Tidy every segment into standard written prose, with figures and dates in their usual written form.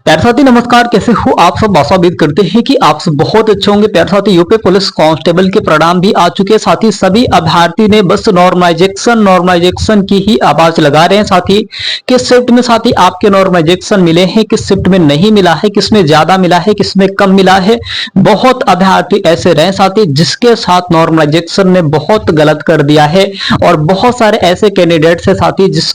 प्यारे साथी नमस्कार, कैसे हो आप सब। आशा उम्मीद करते हैं कि आप सब बहुत अच्छे होंगे। प्यारे साथी यूपी पुलिस कांस्टेबल के परिणाम भी आ चुके हैं। साथ ही सभी अभ्यर्थी ने बस नॉर्मलाइजेशन की ही आवाज लगा रहे हैं। साथी किस शिफ्ट में साथी आपके नॉर्मलाइजेशन मिले हैं, किस शिफ्ट में नहीं मिला है, किसमें ज्यादा मिला है, किसमें कम मिला है। बहुत अभ्यर्थी ऐसे रहे साथी जिसके साथ नॉर्मलाइजेशन ने बहुत गलत कर दिया है, और बहुत सारे ऐसे कैंडिडेट्स है साथी जिस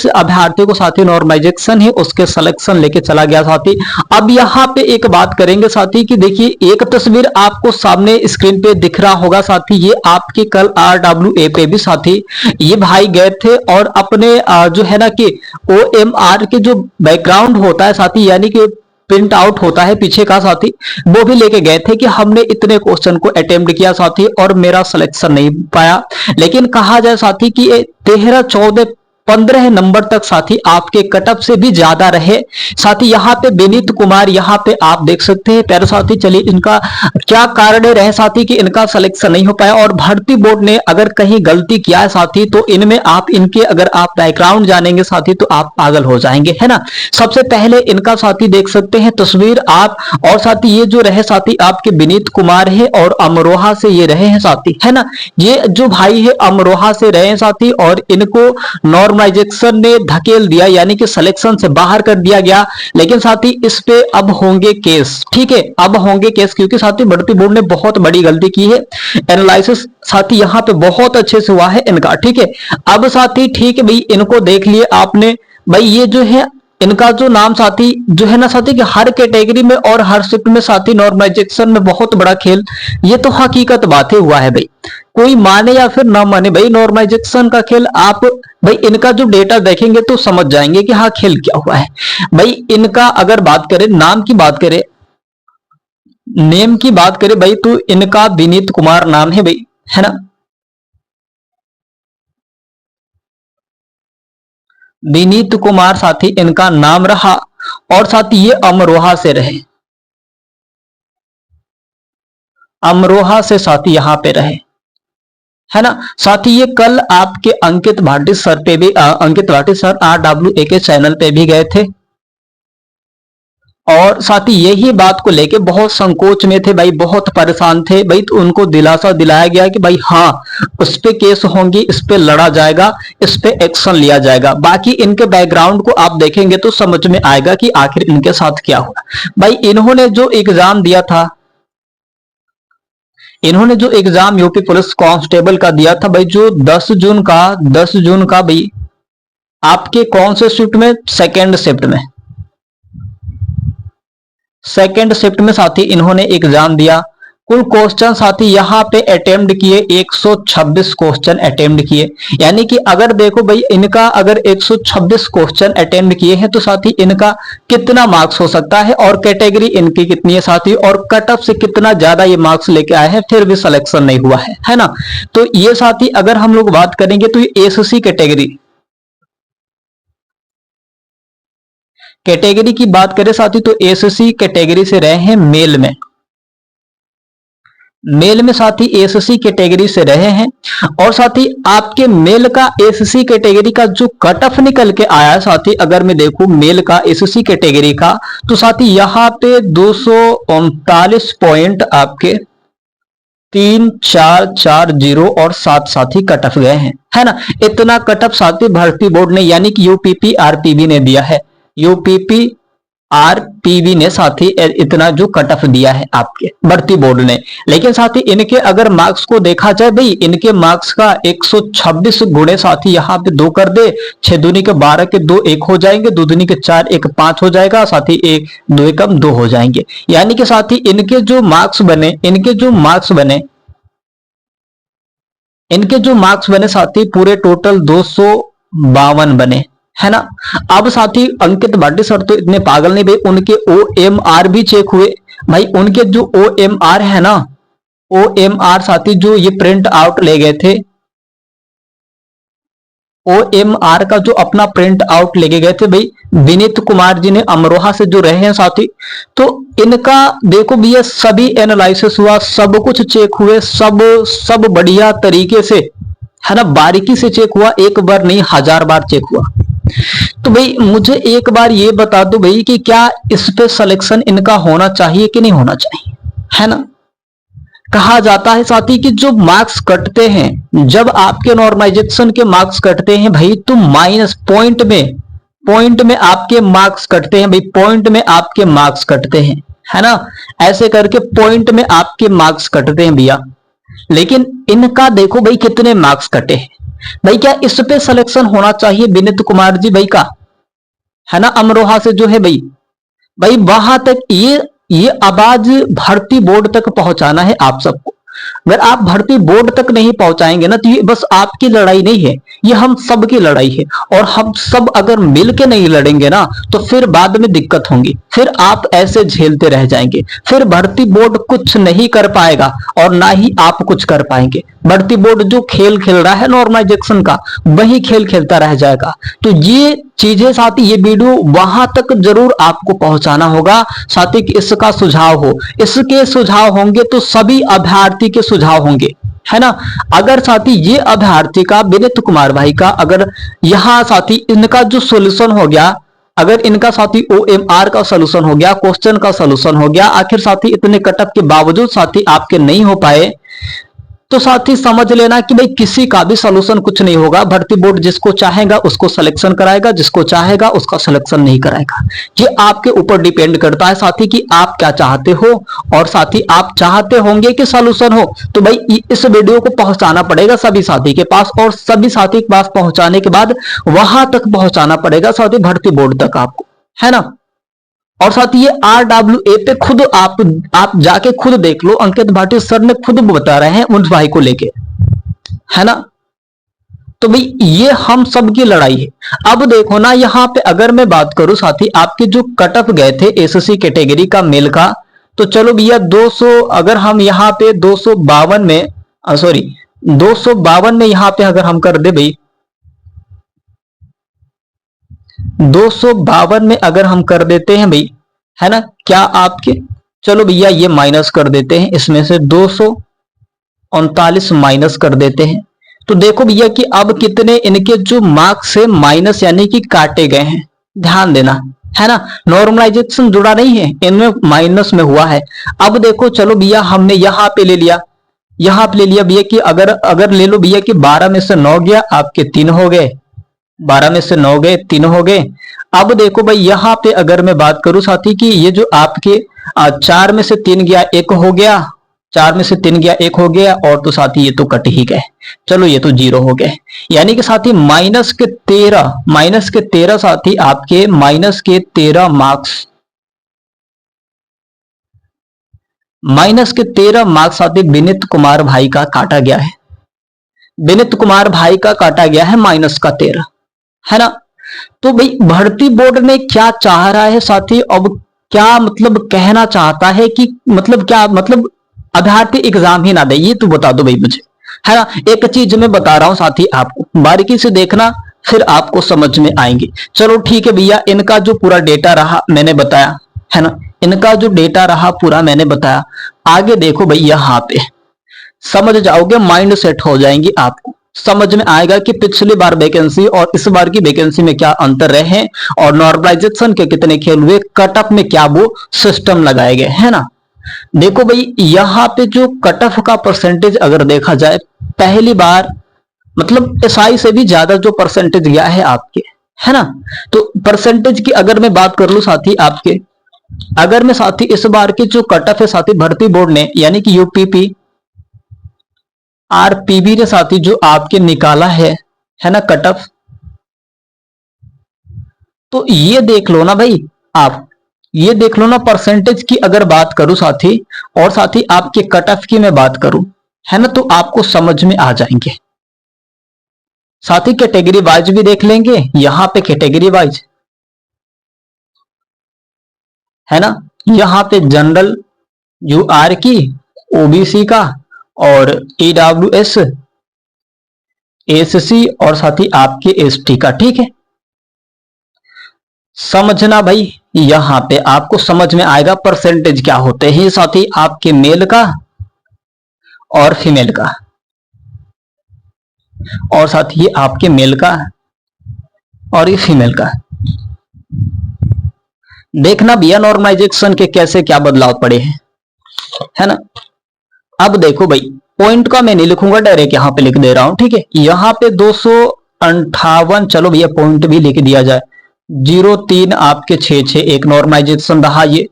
अभ्यर्थी को साथी नॉर्मलाइजेशन ही उसके सिलेक्शन लेके चला गया साथी। अब यहाँ पे एक बात करेंगे साथी कि देखिए, एक तस्वीर आपको सामने स्क्रीन पे दिख रहा होगा साथी, ये आपके कल RWA पे भी साथी ये भाई गए थे और अपने जो है ना कि OMR के जो बैकग्राउंड होता है साथी, यानी कि प्रिंट आउट होता है पीछे का साथी, वो भी लेके गए थे कि हमने इतने क्वेश्चन को अटेम्प्ट किया साथी और मेरा सिलेक्शन नहीं पाया। लेकिन कहा जाए साथी कि 13, 14, 15 नंबर तक साथी आपके कटअप से भी ज्यादा रहे साथी। यहाँ पे विनीत कुमार, यहाँ पे आप देख सकते हैं प्यारे साथी। चलिए इनका क्या कारण रहे साथी कि इनका सिलेक्शन नहीं हो पाया, और भर्ती बोर्ड ने अगर कहीं गलती किया है साथी तो इनमें आप इनके अगर आप बैकग्राउंड जानेंगे साथी तो आप पागल हो जाएंगे, है ना। सबसे पहले इनका साथी देख सकते हैं तस्वीर आप, और साथी ये जो रहे साथी आपके विनीत कुमार है और अमरोहा से ये रहे हैं साथी, है ना। ये जो भाई है अमरोहा से रहे हैं साथी, और इनको नॉर्मलाइजेशन ने धकेल दिया, यानी कि सिलेक्शन से बाहर कर दिया गया। लेकिन साथी इस पे अब होंगे केस, ठीक है, अब होंगे केस, क्योंकि साथी भर्ती बोर्ड ने बहुत बड़ी गलती की है। एनालिसिस साथी यहाँ पे बहुत अच्छे से हुआ है इनका, ठीक है। अब साथी ठीक है भाई, इनको देख लिए आपने भाई, ये जो है इनका जो नाम साथी जो है ना साथी कि हर कैटेगरी में और हर शिफ्ट में साथी नॉर्मलाइजेशन में बहुत बड़ा खेल, ये तो हकीकत बातें हुआ है भाई, कोई माने या फिर ना माने भाई, नॉर्मलाइजेशन का खेल। आप भाई इनका जो डेटा देखेंगे तो समझ जाएंगे कि हाँ खेल क्या हुआ है भाई। इनका अगर बात करें, नाम की बात करें, नेम की बात करें भाई, तो इनका विनीत कुमार नाम है भाई, है ना। विनीत कुमार साथी इनका नाम रहा, और साथी ये अमरोहा से रहे, अमरोहा से साथी यहां पे रहे, है ना। साथ ही ये कल आपके अंकित भाटी सर पे भी अंकित भाटी सर RWA के चैनल पे भी गए थे, और साथ ही यही बात को लेके बहुत संकोच में थे भाई, बहुत परेशान थे भाई। तो उनको दिलासा दिलाया गया कि भाई हाँ उस पे केस होंगी, इस पे लड़ा जाएगा, इस पे एक्शन लिया जाएगा। बाकी इनके बैकग्राउंड को आप देखेंगे तो समझ में आएगा कि आखिर इनके साथ क्या हुआ भाई। इन्होंने जो एग्जाम दिया था, इन्होंने जो एग्जाम यूपी पुलिस कांस्टेबल का दिया था भाई, जो 10 जून का भाई, आपके कौन से शिफ्ट में, सेकेंड शिफ्ट में साथी इन्होंने एग्जाम दिया। कुल क्वेश्चन साथी यहाँ पे अटेम्प्ट किए 126 क्वेश्चन अटेम्प्ट किए, यानी कि अगर देखो भाई इनका अगर 126 क्वेश्चन अटेम्प्ट किए हैं तो साथी इनका कितना मार्क्स हो सकता है, और कैटेगरी इनकी कितनी है साथी, और कट ऑफ से कितना ज्यादा ये मार्क्स लेके आए हैं, फिर भी सिलेक्शन नहीं हुआ है ना। तो ये साथी अगर हम लोग बात करेंगे तो ये SC कैटेगरी की बात करें साथी, तो SC कैटेगरी से रहे हैं मेल में साथी SC कैटेगरी से रहे हैं। और साथी आपके मेल का SC कैटेगरी का जो कट ऑफ निकल के आया साथी, अगर मैं देखूं मेल का SC कैटेगरी का, तो साथी यहाँ पे 239 पॉइंट आपके 3440 और 7 साथी कट ऑफ गए हैं, है ना। इतना कट ऑफ साथी भर्ती बोर्ड ने, यानी कि UPP RPB ने दिया है, UPP RPB ने साथी इतना जो कट ऑफ दिया है आपके भर्ती बोर्ड ने। लेकिन साथी इनके अगर मार्क्स को देखा जाए भाई, इनके मार्क्स का 126 गुणे साथी यहाँ पे 2 कर दे, 6 दूनी के 12 के 2 1 हो जाएंगे, 2 दूनी के 4 1 5 हो जाएगा साथी, 1 2 एकम 2 हो जाएंगे। यानी कि साथी इनके जो मार्क्स बने साथी पूरे टोटल 252 बने, है ना। अब साथी अंकित भाटी सर तो इतने पागल नहीं भाई, उनके OMR भी चेक हुए भाई। उनके जो OMR है ना, OMR साथी जो ये प्रिंट आउट ले गए थे, OMR का जो अपना प्रिंट आउट लेके गए थे भाई विनीत कुमार जी ने, अमरोहा से जो रहे हैं साथी, तो इनका देखो भैया सभी एनालिसिस हुआ, सब कुछ चेक हुए, सब बढ़िया तरीके से, है ना, बारीकी से चेक हुआ, एक बार नहीं 1000 बार चेक हुआ। तो भाई मुझे एक बार ये बता दो भाई कि क्या इस पे सिलेक्शन इनका होना चाहिए कि नहीं होना चाहिए, है ना। कहा जाता है साथी कि जो मार्क्स कटते हैं, जब आपके नॉर्मलाइजेशन के मार्क्स कटते हैं भाई, तो माइनस पॉइंट में आपके मार्क्स कटते हैं भाई, पॉइंट में आपके मार्क्स कटते हैं, है ना। ऐसे करके पॉइंट में आपके मार्क्स कटते हैं भैया। लेकिन इनका देखो भाई कितने मार्क्स कटे हैं भाई। क्या इस पे सिलेक्शन होना चाहिए विनीत कुमार जी भाई का, है ना, अमरोहा से जो है भाई। भाई वहां तक ये आवाज भर्ती बोर्ड तक पहुंचाना है आप सबको। अगर आप भर्ती बोर्ड तक नहीं पहुंचाएंगे ना, तो ये बस आपकी लड़ाई नहीं है, ये हम सब की लड़ाई है। और हम सब अगर मिल के नहीं लड़ेंगे ना, तो फिर बाद में दिक्कत होंगी, फिर आप ऐसे झेलते रह जाएंगे, फिर भर्ती बोर्ड कुछ नहीं कर पाएगा और ना ही आप कुछ कर पाएंगे। भर्ती बोर्ड जो खेल खेल रहा है नॉर्मलाइजेशन का, वही खेल खेलता रह जाएगा। तो ये चीजें साथी, ये वीडियो वहां तक जरूर आपको पहुंचाना होगा साथी कि इसका सुझाव हो, इसके सुझाव होंगे तो सभी अभ्यर्थी के सुझाव होंगे, है ना। अगर साथी ये अभ्यर्थी का, विनीत कुमार भाई का, अगर यहां साथी इनका जो सोल्यूशन हो गया, अगर इनका साथी OMR का सोल्यूशन हो गया, क्वेश्चन का सोल्यूशन हो गया, आखिर साथी इतने कटअप के बावजूद साथी आपके नहीं हो पाए, तो साथी समझ लेना कि भाई किसी का भी सोल्यूशन कुछ नहीं होगा। भर्ती बोर्ड जिसको चाहेगा उसको सिलेक्शन कराएगा, जिसको चाहेगा उसका सिलेक्शन नहीं कराएगा। ये आपके ऊपर डिपेंड करता है साथी कि आप क्या चाहते हो। और साथी आप चाहते होंगे कि सोल्यूशन हो, तो भाई इस वीडियो को पहुंचाना पड़ेगा सभी साथी के पास, और सभी साथी के पास पहुंचाने के बाद वहां तक पहुंचाना पड़ेगा साथी भर्ती बोर्ड तक आपको, है ना। और साथ ये RWA पे खुद आप जाके खुद देख लो, अंकित भाटी सर ने खुद बता रहे हैं उन भाई को लेके, है ना। तो भाई ये हम सब की लड़ाई है। अब देखो ना, यहाँ पे अगर मैं बात करूं साथी, आपके जो कट ऑफ गए थे SSC कैटेगरी का मेल का, तो चलो भैया 200, अगर हम यहाँ पे 252 में, सॉरी 252 में यहाँ पे अगर हम कर दे भाई, 252 में अगर हम कर देते हैं भाई, है ना, क्या आपके, चलो भैया ये माइनस कर देते हैं, इसमें से 239 माइनस कर देते हैं, तो देखो भैया कि अब कितने इनके जो मार्क्स है माइनस यानी कि काटे गए हैं। ध्यान देना, है ना, नॉर्मलाइजेशन जुड़ा नहीं है, इनमें माइनस में हुआ है। अब देखो चलो भैया हमने यहाँ पे ले लिया, यहाँ पे ले लिया भैया कि अगर ले लो भैया कि 12 में से 9 गया, आपके 3 हो गए, 12 में से 9 गए, 3 हो गए। अब देखो भाई यहाँ पे अगर मैं बात करूं साथी कि ये जो आपके 4 में से 3 गया 1 हो गया, 4 में से 3 गया 1 हो गया, और तो साथी ये तो कट ही गए, चलो ये तो 0 हो गए। यानी कि साथी माइनस के 13 साथी आपके माइनस के 13 मार्क्स, माइनस के 13 मार्क्स साथी विनीत कुमार भाई का काटा गया है, विनीत कुमार भाई का काटा गया है माइनस का 13, है ना। तो भाई भर्ती बोर्ड ने क्या चाह रहा है साथी, अब क्या मतलब कहना चाहता है कि मतलब क्या, मतलब अभ्यर्थी एग्जाम ही ना दे, ये तो बता दो भाई मुझे, है ना। एक चीज मैं बता रहा हूं साथी, आपको बारीकी से देखना, फिर आपको समझ में आएंगे। चलो ठीक है भैया, इनका जो पूरा डेटा रहा मैंने बताया, है ना, इनका जो डेटा रहा पूरा मैंने बताया। आगे देखो भाई यहाँ पे समझ जाओगे, माइंड सेट हो जाएंगी, आपको समझ में आएगा कि पिछली बार वैकेंसी और इस बार की वैकेंसी में क्या अंतर रहे हैं, और नॉर्मलाइजेशन के कितने खेल हुए, कट ऑफ में क्या वो सिस्टम लगाए गए, है ना। देखो भाई यहाँ पे जो कट ऑफ का परसेंटेज अगर देखा जाए, पहली बार मतलब SI से भी ज्यादा जो परसेंटेज गया है आपके, है ना। तो परसेंटेज की अगर मैं बात कर लूं साथी आपके, अगर मैं साथी इस बार की जो कट ऑफ है साथी भर्ती बोर्ड ने यानी कि UPP RPB ने साथी जो आपके निकाला है ना कट ऑफ, तो ये देख लो ना भाई, आप ये देख लो ना, परसेंटेज की अगर बात करूं साथी, और साथी आपके कट ऑफ की मैं बात करूं, है ना, तो आपको समझ में आ जाएंगे। साथी कैटेगरी वाइज भी देख लेंगे, यहां पे कैटेगरी वाइज, है ना, यहां पे जनरल UR की, OBC का, और EWS, SC, और साथी आपके ST का, ठीक है। समझना भाई, यहां पे आपको समझ में आएगा परसेंटेज क्या होते हैं साथी, आपके मेल का और फीमेल का, और साथ ही आपके मेल का और ये फीमेल का, देखना भैया नॉर्मलाइजेशन के कैसे क्या बदलाव पड़े हैं, है ना। अब देखो भाई, पॉइंट का मैं नहीं लिखूंगा, डायरेक्ट यहाँ पे लिख दे रहा हूं, ठीक है। यहाँ पे 258, चलो भैया पॉइंट भी लिख दिया जाए, 03 आपके 66 एक नॉर्मलाइजेशन रहा ये।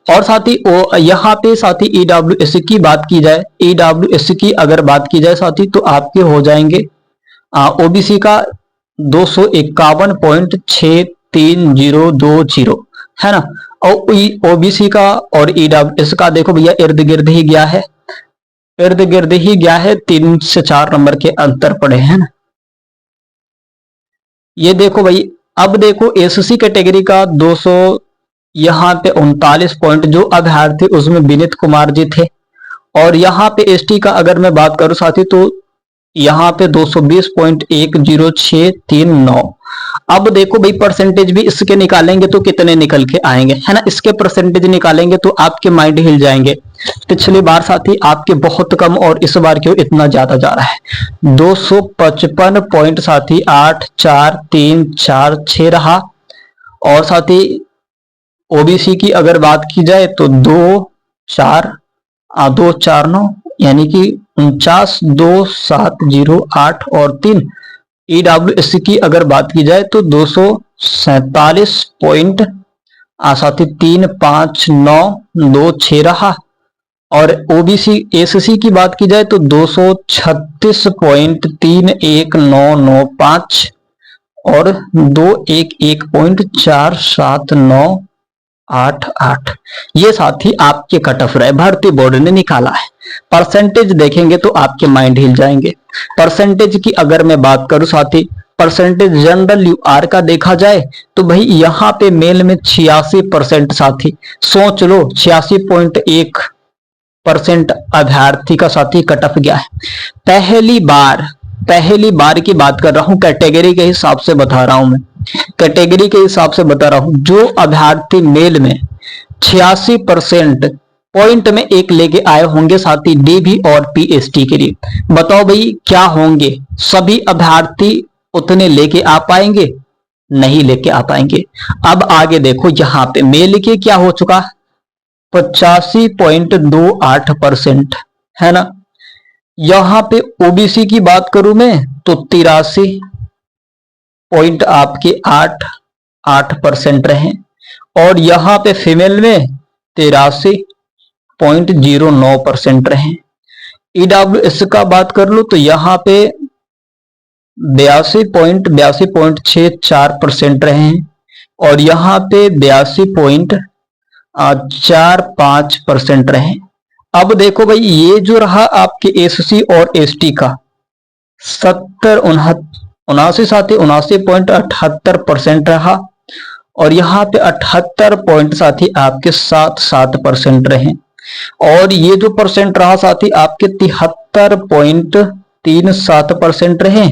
और साथ ही यहाँ पे साथ ही ईडब्ल्यूएस की बात की जाए, ईडब्ल्यूएस की अगर बात की जाए साथ ही, तो आपके हो जाएंगे ओबीसी का 251.6320 है ना। और ओबीसी का और ईडब्ल्यूएस का देखो भैया इर्द गिर्द ही गया है, इर्द गिर्द ही गया है, 3 से 4 नंबर के अंतर पड़े हैं ना। ये देखो भाई, अब देखो एससी कैटेगरी का 200 यहाँ पे 39 पॉइंट जो अभ्यर्थी उसमें विनीत कुमार जी थे। और यहाँ पे एसटी का अगर मैं बात करूं साथी, तो यहाँ पे 220.10639। अब देखो भाई परसेंटेज भी इसके निकालेंगे तो कितने निकल के आएंगे, है ना। इसके परसेंटेज निकालेंगे तो आपके माइंड हिल जाएंगे। पिछली बार साथी आपके बहुत कम और इस बार क्यों इतना ज्यादा जा रहा है। 255 पॉइंट साथी 84346 रहा। और साथी ओबीसी की अगर बात की जाए तो 249 यानी कि 492708 और 3। ईडब्ल्यूएस की अगर बात की जाए तो 247 पॉइंट साथी 35926 रहा। और ओबीसी एससी की बात की जाए तो 236.31995 और 211.47988। ये साथी आपके कट ऑफ रहे, भर्ती बोर्ड ने निकाला है। परसेंटेज देखेंगे तो आपके माइंड हिल जाएंगे। परसेंटेज की अगर मैं बात करूं साथी, परसेंटेज जनरल यूआर का देखा जाए तो भाई यहाँ पे मेल में 86% साथी, सोच लो 86.1% अभ्यर्थी का साथी कट ऑफ गया है। पहली बार की बात कर रहा हूं, कैटेगरी के हिसाब से बता रहा हूं मैं, कैटेगरी के हिसाब से बता रहा हूं। जो अभ्यर्थी मेल में 86% पॉइंट में एक लेके आए होंगे साथी डीबी और पीएसटी के लिए, बताओ भाई क्या होंगे, सभी अभ्यर्थी उतने लेके आ पाएंगे? नहीं लेके आ पाएंगे। अब आगे देखो, यहाँ पे मेल के क्या हो चुका, 85.28% है ना। यहां पे ओबीसी की बात करूं मैं तो 83 पॉइंट आपके 8% रहे। और यहां पे फीमेल में 83.09% रहे। ईडब्ल्यूएस का बात कर लो तो यहां पे 82.64% रहे हैं। और यहां पे 82.45% रहे। अब देखो भाई, ये जो रहा आपके एससी और एसटी का 79.78% रहा। और यहाँ पे 78 पॉइंट साथी आपके 7% रहे। और ये जो परसेंट रहा साथी आपके 73.37% रहे।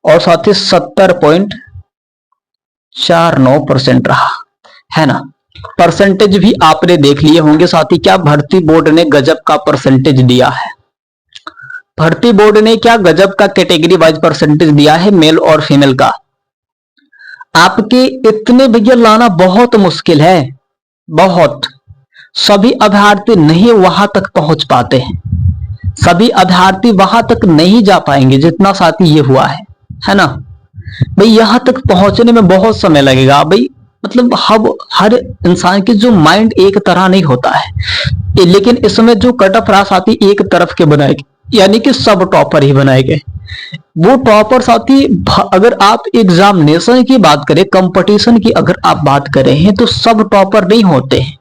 और साथी 70.49% रहा, है ना। परसेंटेज भी आपने देख लिए होंगे साथी, क्या भर्ती बोर्ड ने गजब का परसेंटेज दिया है। भर्ती बोर्ड ने क्या गजब का कैटेगरी वाइज परसेंटेज दिया है मेल और फीमेल का। आपके इतने भैया लाना बहुत मुश्किल है, बहुत। सभी अभ्यर्थी नहीं वहां तक पहुंच पाते हैं, सभी अभ्यर्थी वहां तक नहीं जा पाएंगे जितना साथी ये हुआ है ना। भाई यहां तक पहुंचने में बहुत समय लगेगा भाई। मतलब हर इंसान की जो माइंड एक तरह नहीं होता है, लेकिन इसमें जो कट ऑफ रहा साथी एक तरफ के बनाए गए, यानी कि सब टॉपर ही बनाए गए। वो टॉपर साथी, अगर आप एग्जामिनेशन की बात करें, कंपटीशन की अगर आप बात करें हैं तो सब टॉपर नहीं होते हैं,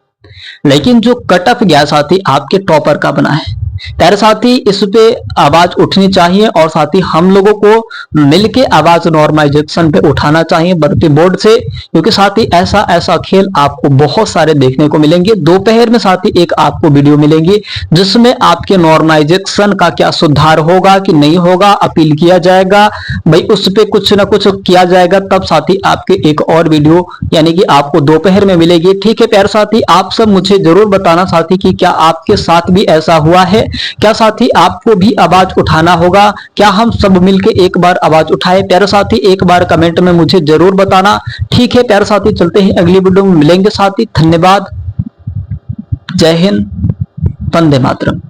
लेकिन जो कट ऑफ गया साथी आपके टॉपर का बना है। प्यारे साथी, इस पे आवाज उठनी चाहिए और साथ ही हम लोगों को मिलके आवाज नॉर्मलाइजेशन पे उठाना चाहिए भर्ती बोर्ड से, क्योंकि साथ ही ऐसा खेल आपको बहुत सारे देखने को मिलेंगे। दोपहर में साथ ही एक आपको वीडियो मिलेंगी जिसमें आपके नॉर्मलाइजेशन का क्या सुधार होगा कि नहीं होगा, अपील किया जाएगा भाई, उस पर कुछ ना कुछ किया जाएगा। तब साथ ही आपके एक और वीडियो यानी कि आपको दोपहर में मिलेगी। ठीक है प्यारे साथी, आप सब मुझे जरूर बताना साथी कि क्या आपके साथ भी ऐसा हुआ है क्या साथी आपको भी आवाज उठाना होगा? क्या हम सब मिलकर एक बार आवाज उठाए? प्यारे साथी एक बार कमेंट में मुझे जरूर बताना। ठीक है प्यारे साथी, चलते हैं अगली वीडियो में मिलेंगे साथी। धन्यवाद। जय हिंद। वंदे मातरम।